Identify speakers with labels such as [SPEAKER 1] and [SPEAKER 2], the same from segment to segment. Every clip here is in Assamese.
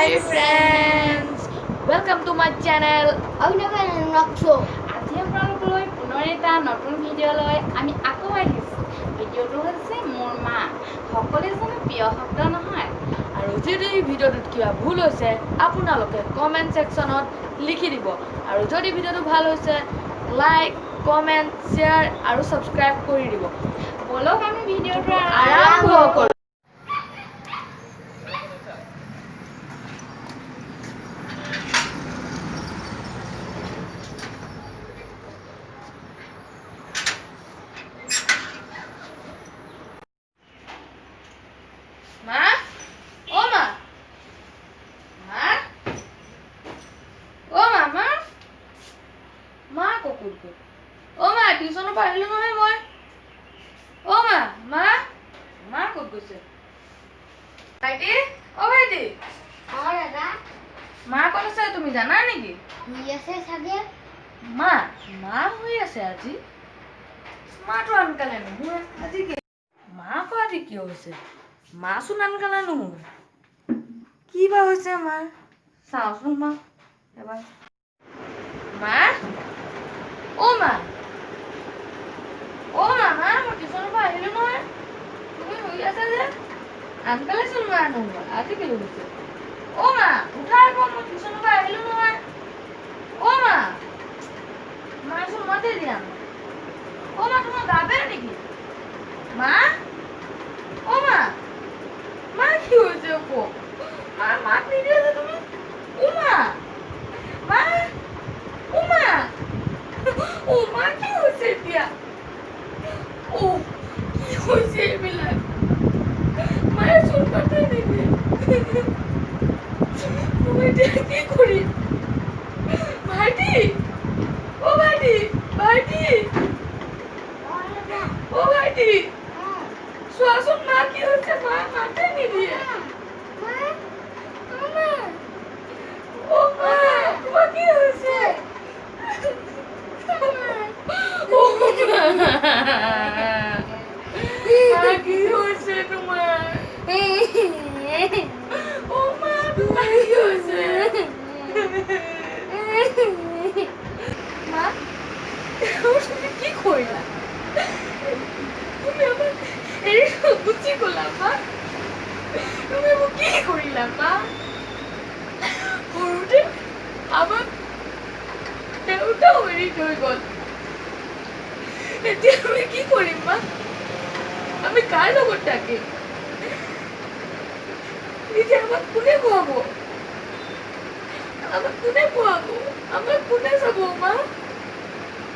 [SPEAKER 1] Hi friends, welcome to my channel.
[SPEAKER 2] আজি
[SPEAKER 1] আপোনালোকলৈ পুনৰ এটা নতুন ভিডিঅ' লৈ আমি আকৌ আহিছোঁ। ভিডিঅ'টো হৈছে মোৰ মা। সকলোৰে জানো প্ৰিয় শব্দ নহয়? আৰু যদি ভিডিঅ'টোত কিবা ভুল হৈছে আপোনালোকে কমেণ্ট ছেকশ্যনত লিখি দিব। আৰু যদি ভিডিঅ'টো ভাল হৈছে লাইক, কমেণ্ট, শ্বেয়াৰ আৰু ছাবস্ক্ৰাইব কৰি দিব। বলক আমি ভিডিঅ'টো আৰম্ভ কৰোঁ। মা, অ' মা, মা, অ' মা, মা, মা ক'ত? অ' মা, টিউচনৰ পৰা আহিলোঁ নহয় মই। অ' মা, মা, মা ক'ত গৈছে? ভাইটি, অ' ভাইটি, মা ক'ত আছে তুমি জানা নেকি? মা, মা শুই আছে আজি। মাতো আনকালে নুশুৱে আজি কি? মা আকৌ আজি কিয় হৈছে? মাচোন আনকালে নুশুৱে। কি বা হৈছে মাৰ? চাওঁচোন মা এবাৰ। মা, অ' মা, অ' মা, মা মই টিউচনৰ পৰা আহিলোঁ নহয়। তুমি শুই আছা যে? আনকালেচোন মা নুশুৱে আজি কেলৈ হৈছে? অ' মা, উঠা আকৌ মই টিউচনৰ পৰা আহিলোঁ নহয়। অ' মা, মাৰচোন মাতেই দিয়া নাই। অ' মা তোমাৰ গা বেয়া নেকি? মা, অ' মা, মা কি হৈছে আকৌ? মা মাত নিদিয়া যে তুমি? অ' মা, মা, অ' মা, অ' মা কি হৈছে এতিয়া? অ' কি হৈছে এইবিলাক? মায়ে চোন মাতেই নিদিয়ে। মই এতিয়া কি কৰিম? ভাইটি, অ' ভাইটি, ভাইটি, অ' ভাইটি, চোৱাচোন মা কি হৈছে? মা মাতেই নিদিয়ে। অ' মা তোমাৰ কি হৈছে? অ' মা, মা কি হৈছে তোমাৰ? অ' মা তোমাৰ কি হৈছে? মা, তুমি কি কৰিলা? তুমি আমাক এৰি গুচি গ'লা মা? তুমি মোক কি কৰিলা মা? সৰুতে আমাক দেউতাও এৰি থৈ গ'ল। এতিয়া আমি কি কৰিম মা? আমি কাৰ লগত থাকিম? এতিয়া আমাক কোনে খুৱাব? আমাক কোনে খুৱাব? আমাক কোনে চাব মা?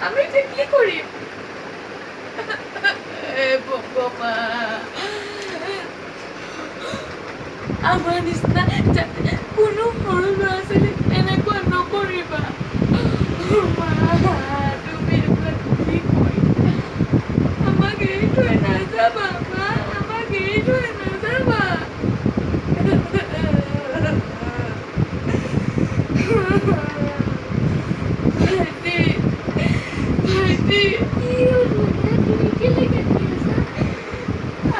[SPEAKER 1] আমি এতিয়া কি কৰিম? হে ভগৱান, আমাৰ নিচিনা কোনো সৰু ল'ৰা-ছোৱালীক এনেকুৱা নকৰিবা। মা, তুমি এইবিলাক কি কৰিলা? আমাক এৰি থৈ নাযাবা মা, আমাক এৰি থৈ নাযাবা। ভাইটি, ভাইটি,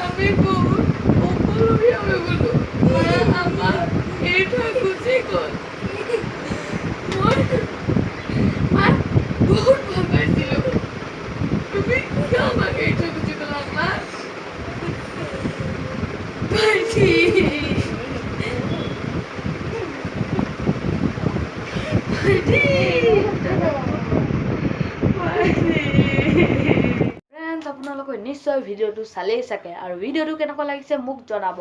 [SPEAKER 1] আমি বহুত অকলশৰীয়া হৈ গ'লো। মা আমাক এৰি থৈ গুচি গ'ল। মই মাক বহুত ভাল পাইছিলোঁ। তুমি কিয় আমাক এৰি থৈ গুচি গ'লা মা? ভাইটি, ফ্ৰেণ্ডছ, আপোনালোকে নিশ্চয় ভিডিঅ'টো চালেই চাগে আৰু ভিডিঅ'টো কেনেকুৱা লাগিছে মোক জনাব।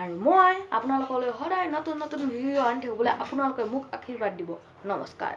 [SPEAKER 1] আৰু মই আপোনালোকলৈ সদায় নতুন নতুন ভিডিঅ' আনি থাকিবলৈ আপোনালোকে মোক আশীৰ্বাদ দিব। নমস্কাৰ।